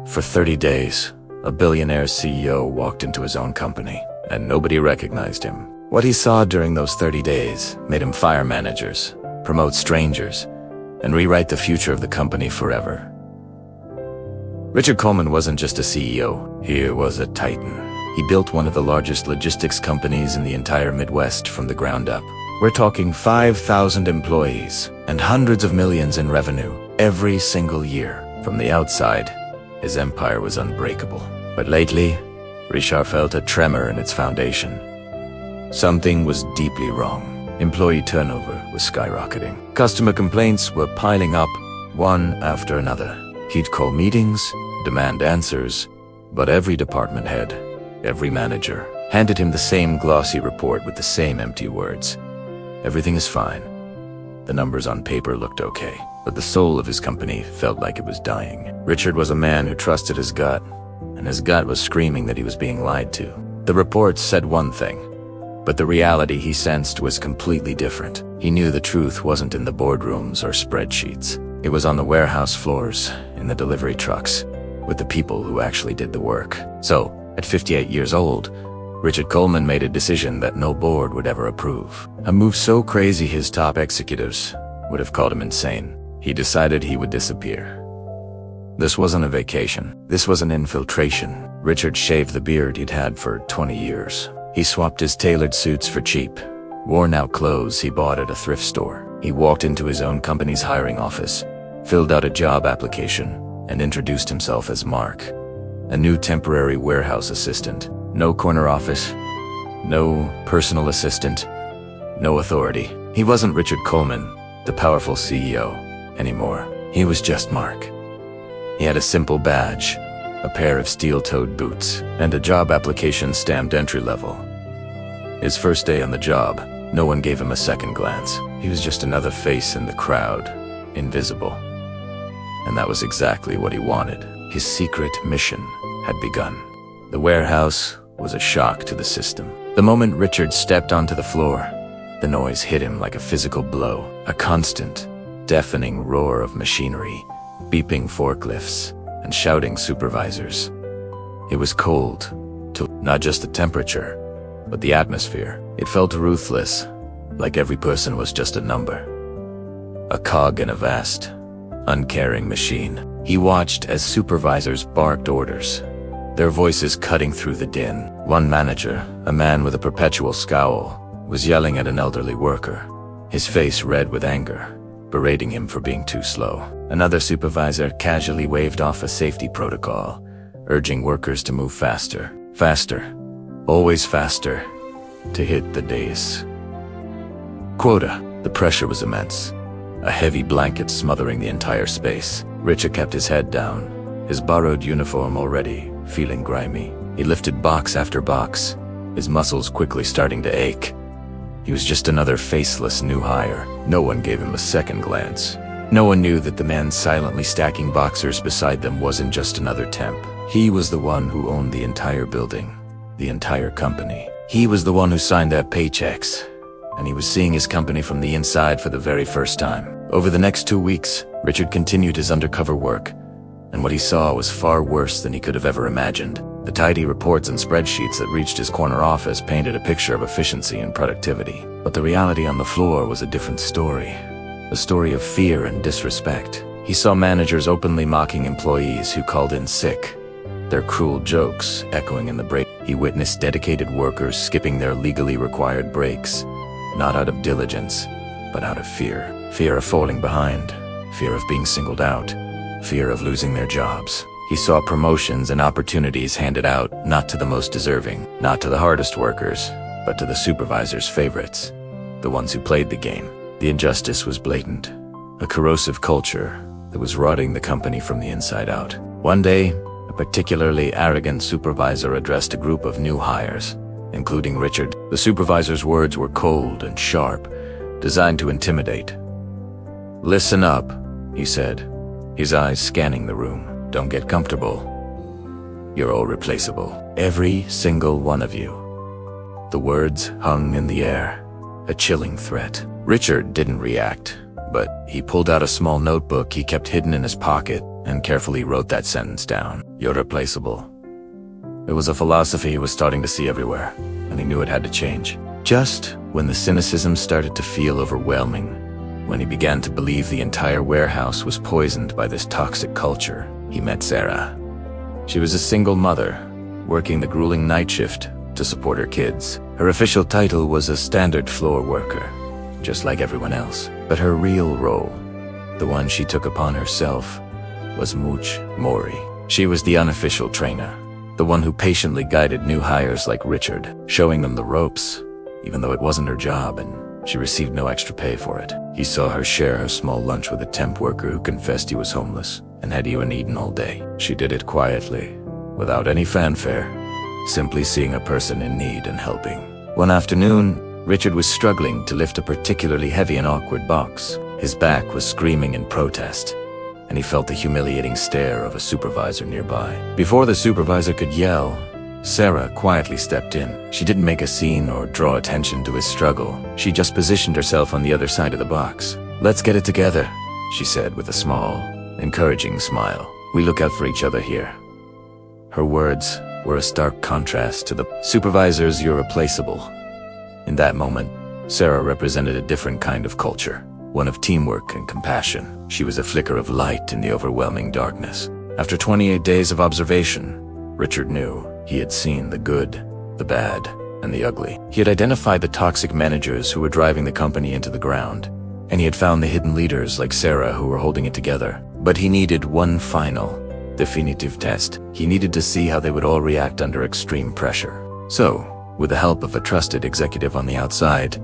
For 30 days, a billionaire CEO walked into his own company, and nobody recognized him. What he saw during those 30 days made him fire managers, promote strangers, and rewrite the future of the company forever. Richard Coleman wasn't just a CEO, he was a titan. He built one of the largest logistics companies in the entire Midwest from the ground up. We're talking 5,000 employees and hundreds of millions in revenue every single year. From the outside, his empire was unbreakable. But lately, Richard felt a tremor in its foundation. Something was deeply wrong. Employee turnover was skyrocketing. Customer complaints were piling up, one after another. He'd call meetings, demand answers, but every department head, every manager, handed him the same glossy report with the same empty words. Everything is fine. The numbers on paper looked okay, but the soul of his company felt like it was dying. Richard was a man who trusted his gut, and his gut was screaming that he was being lied to. The reports said one thing, but the reality he sensed was completely different. He knew the truth wasn't in the boardrooms or spreadsheets. It was on the warehouse floors, in the delivery trucks, with the people who actually did the work. So, at 58 years old, Richard Coleman made a decision that no board would ever approve. A move so crazy his top executives would have called him insane. He decided he would disappear. This wasn't a vacation. This was an infiltration. Richard shaved the beard he'd had for 20 years. He swapped his tailored suits for cheap, worn-out clothes he bought at a thrift store. He walked into his own company's hiring office, filled out a job application, and introduced himself as Mark, a new temporary warehouse assistant. No corner office, no personal assistant, no authority. He wasn't Richard Coleman, the powerful CEO, anymore. He was just Mark. He had a simple badge, a pair of steel-toed boots, and a job application stamped entry-level. His first day on the job, no one gave him a second glance. He was just another face in the crowd, invisible. And that was exactly what he wanted. His secret mission had begun. The warehouse was a shock to the system. The moment Richard stepped onto the floor, the noise hit him like a physical blow. A constant, deafening roar of machinery, beeping forklifts, and shouting supervisors. It was cold, to not just the temperature, but the atmosphere. It felt ruthless, like every person was just a number. A cog in a vast, uncaring machine. He watched as supervisors barked orders, their voices cutting through the din. One manager, a man with a perpetual scowl, was yelling at an elderly worker, his face red with anger, berating him for being too slow. Another supervisor casually waved off a safety protocol, urging workers to move faster, faster, always faster, to hit the day's quota. The pressure was immense, a heavy blanket smothering the entire space. Richard kept his head down, his borrowed uniform already feeling grimy. He lifted box after box, his muscles quickly starting to ache. He was just another faceless new hire. No one gave him a second glance. No one knew that the man silently stacking boxers beside them wasn't just another temp. He was the one who owned the entire building, the entire company. He was the one who signed their paychecks, and he was seeing his company from the inside for the very first time. Over the next 2 weeks, Richard continued his undercover work, and what he saw was far worse than he could have ever imagined. The tidy reports and spreadsheets that reached his corner office painted a picture of efficiency and productivity. But the reality on the floor was a different story. A story of fear and disrespect. He saw managers openly mocking employees who called in sick, their cruel jokes echoing in the break. He witnessed dedicated workers skipping their legally required breaks, not out of diligence, but out of fear. Fear of falling behind, fear of being singled out, fear of losing their jobs. He saw promotions and opportunities handed out not to the most deserving, not to the hardest workers, but to the supervisor's favorites, the ones who played the game. The injustice was blatant, a corrosive culture that was rotting the company from the inside out. One day, a particularly arrogant supervisor addressed a group of new hires, including Richard. The supervisor's words were cold and sharp, designed to intimidate. "Listen up," he said, his eyes scanning the room. "Don't get comfortable. You're all replaceable. Every single one of you." The words hung in the air, a chilling threat. Richard didn't react, but he pulled out a small notebook he kept hidden in his pocket. and carefully wrote that sentence down. You're replaceable. It was a philosophy he was starting to see everywhere, and he knew it had to change. Just when the cynicism started to feel overwhelming, when he began to believe the entire warehouse was poisoned by this toxic culture, he met Sarah. She was a single mother, working the grueling night shift to support her kids. Her official title was a standard floor worker, just like everyone else. But her real role, the one she took upon herself, was maureen. She was the unofficial trainer, the one who patiently guided new hires like Richard, showing them the ropes, even though it wasn't her job and she received no extra pay for it. He saw her share her small lunch with a temp worker who confessed he was homeless and had eaten all day. She did it quietly, without any fanfare, simply seeing a person in need and helping. One afternoon, Richard was struggling to lift a particularly heavy and awkward box. His back was screaming in protest, and he felt the humiliating stare of a supervisor nearby. Before the supervisor could yell, Sarah quietly stepped in. She didn't make a scene or draw attention to his struggle. She just positioned herself on the other side of the box. "Let's get it together," she said with a small, encouraging smile. "We look out for each other here." Her words were a stark contrast to the supervisor's "you're replaceable." In that moment, Sarah represented a different kind of culture, one of teamwork and compassion. She was a flicker of light in the overwhelming darkness. After 28 days of observation, Richard knew. He had seen the good, the bad, and the ugly. He had identified the toxic managers who were driving the company into the ground, and he had found the hidden leaders like Sarah who were holding it together. But he needed one final, definitive test. He needed to see how they would all react under extreme pressure. So, with the help of a trusted executive on the outside,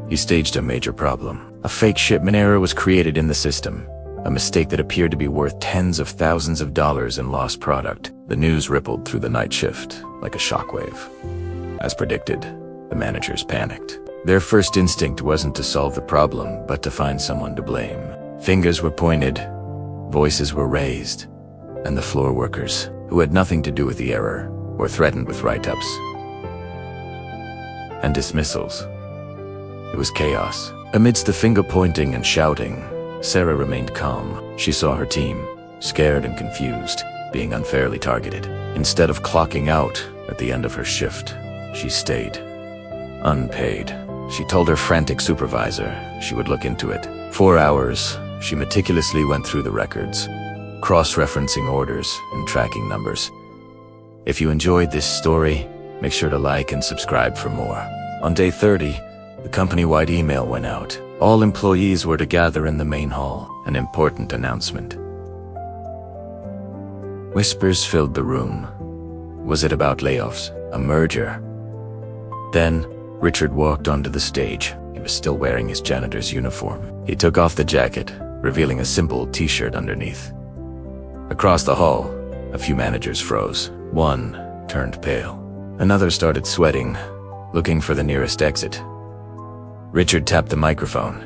he staged a major problem. A fake shipment error was created in the system, a mistake that appeared to be worth tens of thousands of dollars in lost product. The news rippled through the night shift like a shockwave. As predicted, the managers panicked. Their first instinct wasn't to solve the problem, but to find someone to blame. Fingers were pointed, voices were raised, and the floor workers, who had nothing to do with the error, were threatened with write-ups and dismissals. It was chaos. Amidst the finger-pointing and shouting, Sarah remained calm. She saw her team, scared and confused, being unfairly targeted. Instead of clocking out at the end of her shift, she stayed, unpaid. She told her frantic supervisor she would look into it. 4 hours, she meticulously went through the records, cross-referencing orders and tracking numbers. If you enjoyed this story, make sure to like and subscribe for more. On day 30, the company-wide email went out. All employees were to gather in the main hall. An important announcement. Whispers filled the room. Was it about layoffs? A merger? Then, Richard walked onto the stage. He was still wearing his janitor's uniform. He took off the jacket, revealing a simple t-shirt underneath. Across the hall, a few managers froze. One turned pale. Another started sweating, looking for the nearest exit. Richard tapped the microphone.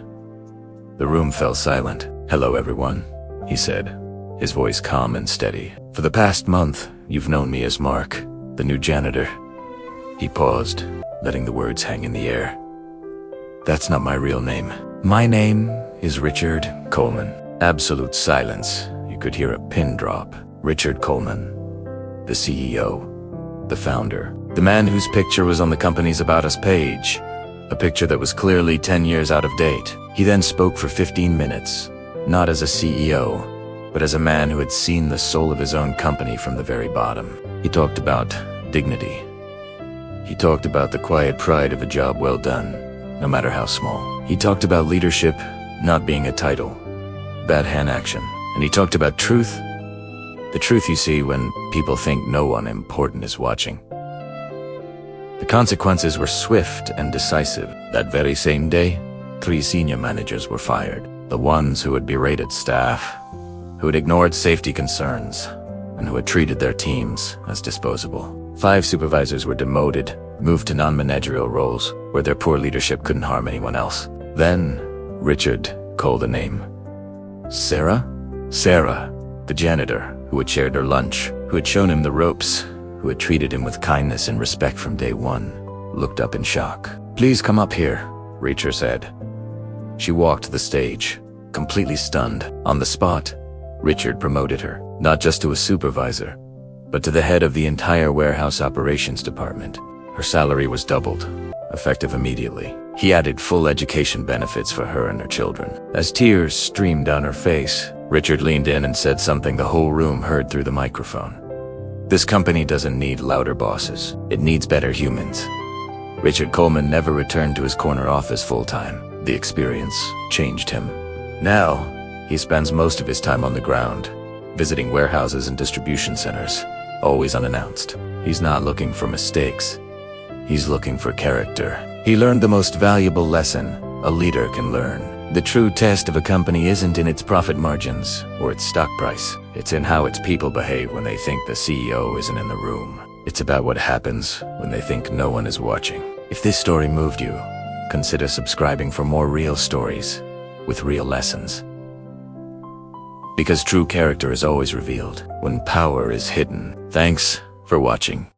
The room fell silent. "Hello, everyone," he said, his voice calm and steady. "For the past month, you've known me as Mark, the new janitor." He paused, letting the words hang in the air. "That's not my real name. My name is Richard Coleman." Absolute silence. You could hear a pin drop. Richard Coleman, the CEO, the founder, the man whose picture was on the company's About Us page, a picture that was clearly 10 years out of date. He then spoke for 15 minutes, not as a CEO, but as a man who had seen the soul of his own company from the very bottom. He talked about dignity. He talked about the quiet pride of a job well done, no matter how small. He talked about leadership not being a title, bad hand action. And he talked about truth, the truth you see when people think no one important is watching. The consequences were swift and decisive. That very same day, 3 senior managers were fired. The ones who had berated staff, who had ignored safety concerns, and who had treated their teams as disposable. 5 supervisors were demoted, moved to non-managerial roles where their poor leadership couldn't harm anyone else. Then, Richard called a name. Sarah? Sarah, the janitor, who had shared her lunch, who had shown him the ropes, who had treated him with kindness and respect from day one, looked up in shock. "Please come up here," Richard said. She walked to the stage, completely stunned. On the spot, Richard promoted her, not just to a supervisor, but to the head of the entire warehouse operations department. Her salary was doubled, effective immediately. He added full education benefits for her and her children. As tears streamed down her face, Richard leaned in and said something the whole room heard through the microphone. This company doesn't need louder bosses. It needs better humans. Richard Coleman never returned to his corner office full-time. The experience changed him. Now, he spends most of his time on the ground, visiting warehouses and distribution centers, always unannounced. He's not looking for mistakes. He's looking for character. He learned the most valuable lesson a leader can learn. The true test of a company isn't in its profit margins or its stock price. It's in how its people behave when they think the CEO isn't in the room. It's about what happens when they think no one is watching. If this story moved you, consider subscribing for more real stories with real lessons. Because true character is always revealed when power is hidden. Thanks for watching.